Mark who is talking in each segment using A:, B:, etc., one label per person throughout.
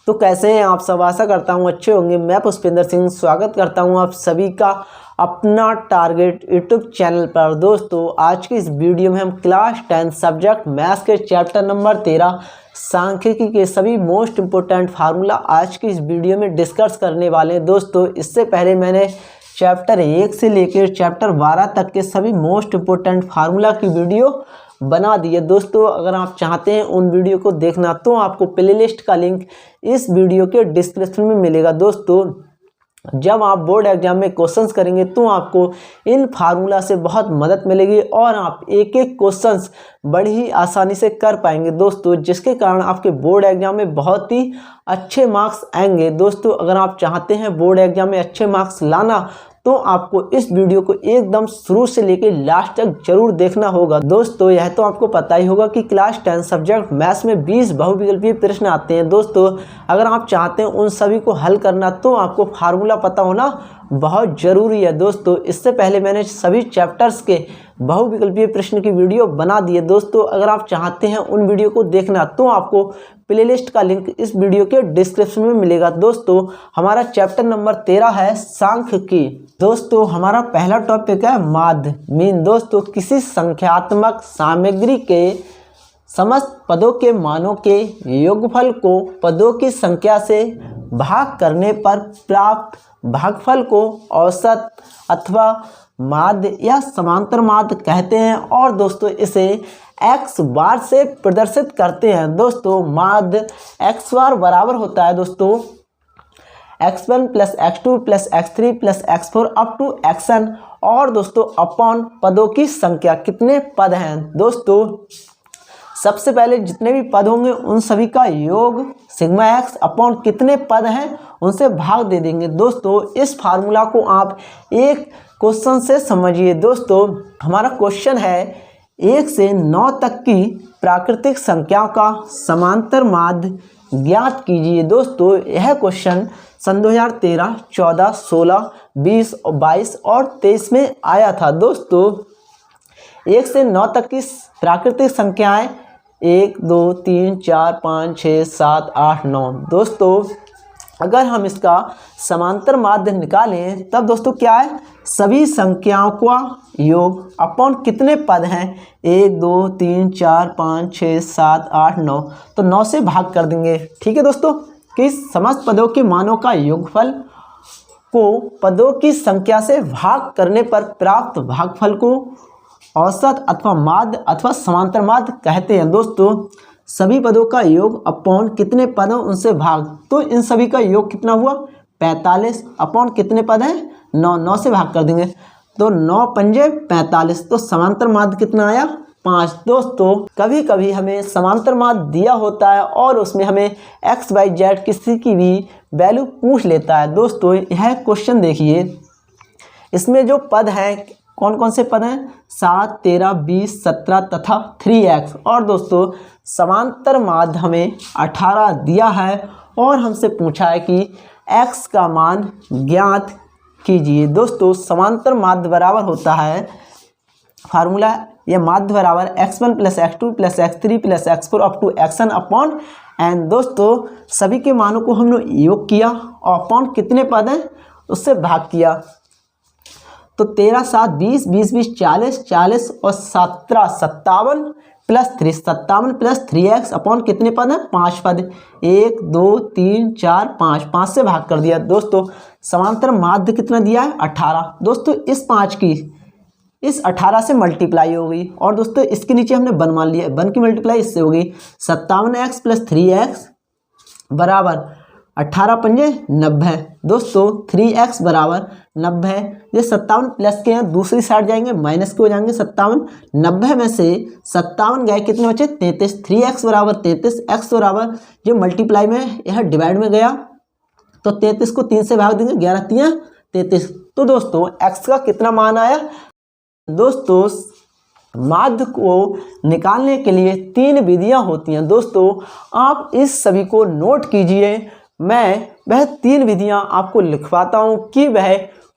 A: तो कैसे हैं आप सब। आशा करता हूँ अच्छे होंगे। मैं पुष्पेंद्र सिंह स्वागत करता हूँ आप सभी का अपना टारगेट यूट्यूब चैनल पर। दोस्तों आज की इस वीडियो में हम क्लास 10 सब्जेक्ट मैथ्स के चैप्टर नंबर 13 सांख्यिकी के सभी मोस्ट इम्पोर्टेंट फार्मूला आज की इस वीडियो में डिस्कस करने वाले हैं। दोस्तों इससे पहले मैंने चैप्टर 1 से लेकर चैप्टर 12 तक के सभी मोस्ट इम्पोर्टेंट फार्मूला की वीडियो बना दिए। दोस्तों अगर आप चाहते हैं उन वीडियो को देखना तो आपको प्लेलिस्ट का लिंक इस वीडियो के डिस्क्रिप्शन में मिलेगा। दोस्तों जब आप बोर्ड एग्जाम में क्वेश्चंस करेंगे तो आपको इन फार्मूला से बहुत मदद मिलेगी और आप एक एक क्वेश्चंस बड़ी ही आसानी से कर पाएंगे दोस्तों, जिसके कारण आपके बोर्ड एग्जाम में बहुत ही अच्छे मार्क्स आएंगे। दोस्तों अगर आप चाहते हैं बोर्ड एग्जाम में अच्छे मार्क्स लाना तो आपको इस वीडियो को एकदम शुरू से लेकर लास्ट तक जरूर देखना होगा। दोस्तों यह तो आपको पता ही होगा कि क्लास 10 सब्जेक्ट मैथ्स में 20 बहुविकल्पीय प्रश्न आते हैं। दोस्तों अगर आप चाहते हैं उन सभी को हल करना तो आपको फार्मूला पता होना बहुत ज़रूरी है। दोस्तों इससे पहले मैंने सभी चैप्टर्स के बहुविकल्पीय प्रश्न की वीडियो बना दी है। दोस्तों अगर आप चाहते हैं उन वीडियो को देखना तो आपको प्लेलिस्ट का लिंक इस वीडियो के डिस्क्रिप्शन में मिलेगा। दोस्तों हमारा चैप्टर नंबर 13 है सांख्यिकी। दोस्तों हमारा पहला टॉपिक है माध्य मीन। दोस्तों किसी संख्यात्मक सामग्री के समस्त पदों के मानों के योगफल को पदों की संख्या से भाग करने पर प्राप्त भागफल को औसत अथवा माध्य या समांतर माध्य कहते हैं और दोस्तों इसे x बार से प्रदर्शित करते हैं। दोस्तों माध्य x बार बराबर होता है दोस्तों x1 plus x2 plus x3 plus x4 up to xn और दोस्तों अपॉन पदों की संख्या। कितने पद हैं दोस्तों, सबसे पहले जितने भी पद होंगे उन सभी का योग सिग्मा x अपॉन कितने पद हैं उनसे भाग दे देंगे। दोस्तों इस फार्मूला को आप एक क्वेश्चन से समझिए। दोस्तों हमारा क्वेश्चन है 1 से 9 तक की प्राकृतिक संख्याओं का समांतर माध्य ज्ञात कीजिए। दोस्तों यह क्वेश्चन सन 2013, 14, 16, 20, 22 और 23 में आया था। दोस्तों 1 से 9 तक की प्राकृतिक संख्याएं 1, 2, 3, 4, 5, 6, 7, 8, 9। दोस्तों अगर हम इसका समांतर माध्य निकालें तब दोस्तों क्या है, सभी संख्याओं का योग अपॉन कितने पद हैं 1, 2, 3, 4, 5, 6, 7, 8, 9 तो 9 से भाग कर देंगे। ठीक है दोस्तों कि समस्त पदों के मानों का योगफल को पदों की संख्या से भाग करने पर प्राप्त भागफल को औसत अथवा माध्य अथवा समांतर माध्य कहते हैं। दोस्तों सभी पदों का योग अपॉन कितने पद हैं उनसे भाग, तो इन सभी का योग कितना हुआ 45 अपॉन कितने पद हैं 9, 9 से भाग कर देंगे तो 9 पंजे 45 तो समांतर माध्य कितना आया 5। दोस्तों कभी कभी हमें समांतर माध्य दिया होता है और उसमें हमें x, y, z किसी की भी वैल्यू पूछ लेता है। दोस्तों यह क्वेश्चन देखिए, इसमें जो पद हैं कौन कौन से पद हैं 7, 13, 20, 17 तथा 3x और दोस्तों समांतर माध्य हमें 18 दिया है और हमसे पूछा है कि x का मान ज्ञात कीजिए। दोस्तों समांतर माध्य बराबर होता है फार्मूला यह माध्य बराबर x1 plus x2 plus x3 plus x4 up to xn अपॉन n। दोस्तों सभी के मानों को हमने योग किया और अपॉन कितने पद हैं उससे भाग किया तो 13, 7, 20, 20, 20, 40, 40 और 17, 57 प्लस 3, 57 प्लस 3x अपॉन कितने पद हैं 5 पद 1, 2, 3, 4, 5, 5 से भाग कर दिया। दोस्तों समांतर माध्य कितना दिया है 18। दोस्तों इस 5 की इस 18 से मल्टीप्लाई हो गई और दोस्तों इसके नीचे हमने 1 मान लिया, 1 की मल्टीप्लाई इससे हो गई 57x प्लस 3x बराबर 18 पंजे 90। दोस्तों 3x बराबर 90। ये 57 प्लस के हैं दूसरी साइड जाएंगे माइनस के हो जाएंगे 57, 90 में से 57 गए कितने बचे 33। 3x बराबर 33, x बराबर जो मल्टीप्लाई में यह डिवाइड में गया तो 33 को 3 से भाग देंगे 11 3 33। तो दोस्तों x का कितना मान आया। दोस्तों माध्य को निकालने के लिए 3 विधियां होती हैं। दोस्तों आप इस सभी को नोट कीजिए, मैं वह 3 विधियां आपको लिखवाता हूं कि वह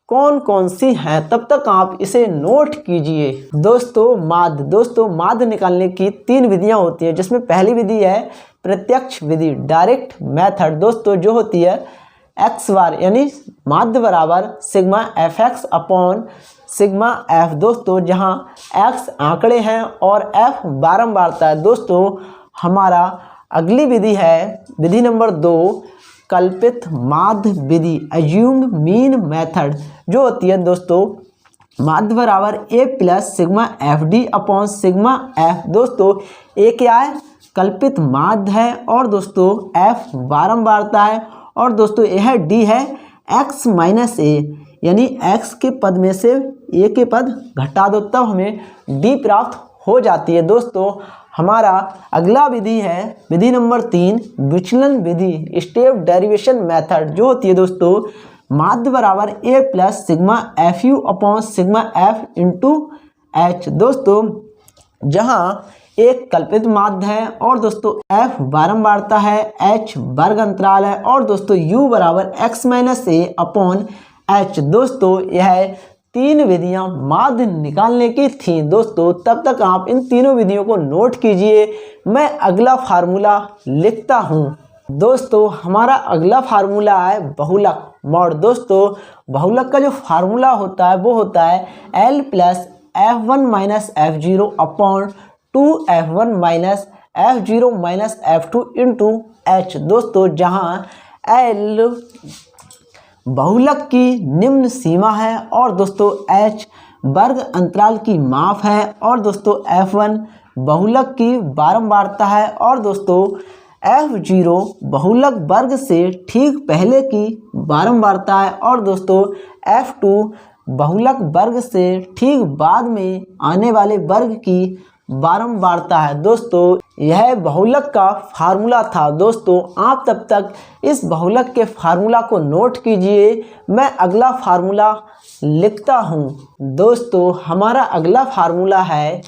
A: कौन कौन सी हैं, तब तक आप इसे नोट कीजिए। दोस्तों माध्य निकालने की 3 विधियां होती हैं, जिसमें पहली विधि है प्रत्यक्ष विधि डायरेक्ट मेथड दोस्तों जो होती है एक्स बार यानी माध्य बराबर sigma F x upon sigma F दोस्तों, जहां एक्स आंकड़े हैं और एफ बारंबारता है दोस्तों। हमारा अगली विधि है विधि नंबर 2 कल्पित माध्य विधि एज्यूम्ड मीन मेथड, जो होती है दोस्तों माध्य बराबर A plus sigma F D upon sigma F दोस्तों। ए क्या है? कल्पित माध्य है और दोस्तों एफ बारंबारता है और दोस्तों यह डी है एक्स माइनस ए, यानी एक्स के पद में से ए के पद घटा दो तब हमें डी प्राप्त हो जाती है दोस्तों। हमारा अगला विधि है विधि नंबर 3 विचलन विधि स्टेप डेरिवेशन मेथड, जो होती है दोस्तों माध्य बराबर A plus sigma F U upon sigma F into H दोस्तों, जहां एक कल्पित माध्य है और दोस्तों एफ बारंबारता है, एच वर्ग अंतराल है और दोस्तों यू बराबर एक्स माइनस ए अपॉन एच दोस्तों। यह 3 विधियां माध्य निकालने की थी दोस्तों। तब तक आप इन तीनों विधियों को नोट कीजिए, मैं अगला फार्मूला लिखता हूं दोस्तों। हमारा अगला फार्मूला है बहुलक मॉड दोस्तों। बहुलक का जो फार्मूला होता है वो होता है L plus F one minus F zero upon 2f1 minus f0 minus f2 into H दोस्तों, जहां l बहुलक की निम्न सीमा है और दोस्तों h वर्ग अंतराल की माप है और दोस्तों f1 बहुलक की बारंबारता है और दोस्तों f0 बहुलक वर्ग से ठीक पहले की बारंबारता है और दोस्तों f2 बहुलक वर्ग से ठीक बाद में आने वाले वर्ग की बारंबारता है दोस्तों। यह बहुलक का फार्मूला था दोस्तों। आप तब तक इस बहुलक के फार्मूला को नोट कीजिए, मैं अगला फार्मूला लिखता हूं दोस्तों। हमारा अगला फार्मूला है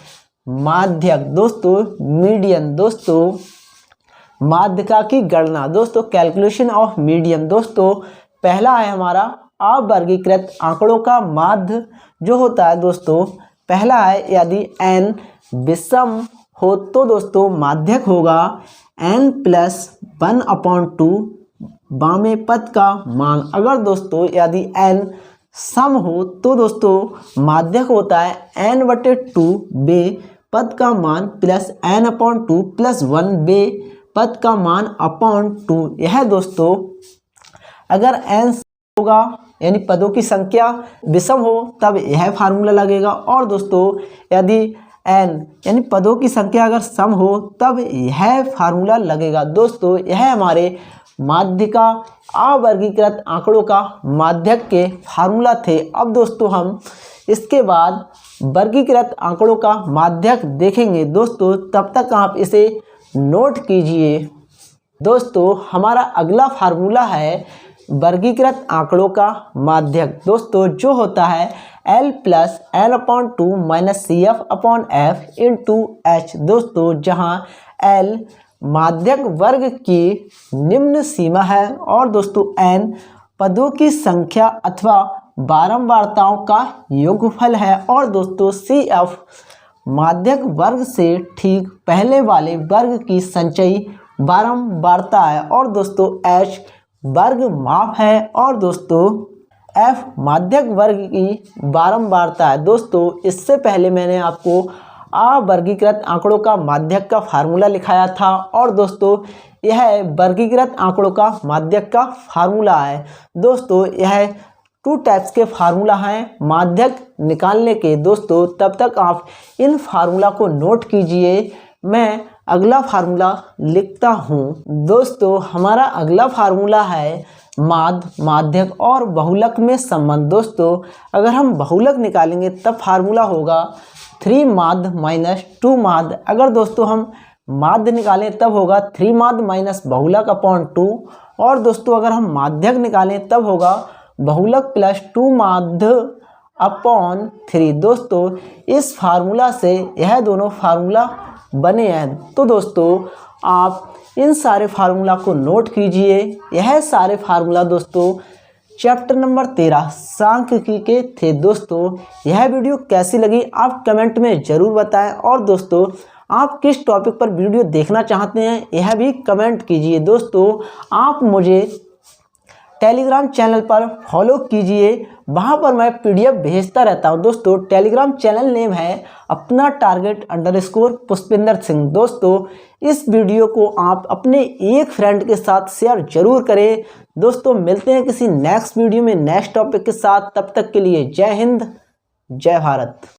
A: माध्यक दोस्तों, मीडियन दोस्तों, माध्यका की गणना दोस्तों, कैलकुलेशन ऑफ मीडियन दोस्तों। पहला है हमारा अवर्गीकृत आंकड़ों का माध्य, जो होता है दोस्तों पहला है यदि n विषम हो तो दोस्तों माध्यक होगा n प्लस 1/2 बामे पद का मान। अगर दोस्तों यदि n सम हो तो दोस्तों माध्यक होता है n/2 बे पद का मान प्लस n/2 प्लस 1 बे पद का मान अपॉन 2। यह दोस्तों अगर n होगा यानी पदों की संख्या विषम हो तब यह फार्मूला लगेगा और दोस्तों यदि n यानी पदों की संख्या अगर सम हो तब यह फार्मूला लगेगा दोस्तों। यह हमारे माध्यिका अवर्गीकृत आंकड़ों का माध्यक के फार्मूला थे। अब दोस्तों हम इसके बाद वर्गीकृत आंकड़ों का माध्यक देखेंगे दोस्तों। तब तक आप इसे नोट कीजिए दोस्तों। हमारा अगला फार्मूला है वर्गीकृत आंकड़ों का माध्यक दोस्तों, जो होता है L plus n/2 minus CF upon F into H दोस्तों, जहां L माध्यक वर्ग की निम्न सीमा है और दोस्तों n पदों की संख्या अथवा बारंबारताओं का योगफल है और दोस्तों CF माध्यक वर्ग से ठीक पहले वाले वर्ग की संचयी बारंबारता है और दोस्तों H वर्ग माप है और दोस्तों F माध्यक वर्ग की बारंबारता है दोस्तों। इससे पहले मैंने आपको अवर्गीकृत आंकड़ों का माध्यक का फार्मूला लिखाया था और दोस्तों यह वर्गीकृत आंकड़ों का माध्यक का फार्मूला है दोस्तों। यह 2 टाइप्स के फार्मूला हैं माध्यक निकालने के दोस्तों। तब तक आप इन फार्मूला को नोट कीजिए, मैं अगला फार्मूला लिखता हूं दोस्तों। हमारा अगला फार्मूला है माध्य, माध्यक और बहुलक में संबंध दोस्तों। अगर हम बहुलक निकालेंगे तब फार्मूला होगा 3 माध्य माइनस 2 माध्य। अगर दोस्तों हम माध्य निकालें तब होगा 3 माध्य माइनस बहुलक अपॉन 2 और दोस्तों अगर हम माध्यक निकालें तब होगा बहुलक प्लस 2 माध्य अपॉन 3 दोस्तों। इस फार्मूला से यह दोनों फार्मूला बने हैं। तो दोस्तों आप इन सारे फार्मूला को नोट कीजिए। यह सारे फार्मूला दोस्तों चैप्टर नंबर 13 सांख्यिकी के थे दोस्तों। यह वीडियो कैसी लगी आप कमेंट में ज़रूर बताएं और दोस्तों आप किस टॉपिक पर वीडियो देखना चाहते हैं यह भी कमेंट कीजिए। दोस्तों आप मुझे टेलीग्राम चैनल पर फॉलो कीजिए, वहाँ पर मैं PDF भेजता रहता हूँ। दोस्तों टेलीग्राम चैनल नेम है अपना टारगेट _ पुष्पिंदर सिंह। दोस्तों इस वीडियो को आप अपने एक फ्रेंड के साथ शेयर जरूर करें। दोस्तों मिलते हैं किसी नेक्स्ट वीडियो में नेक्स्ट टॉपिक के साथ, तब तक के लिए जय हिंद जय भारत।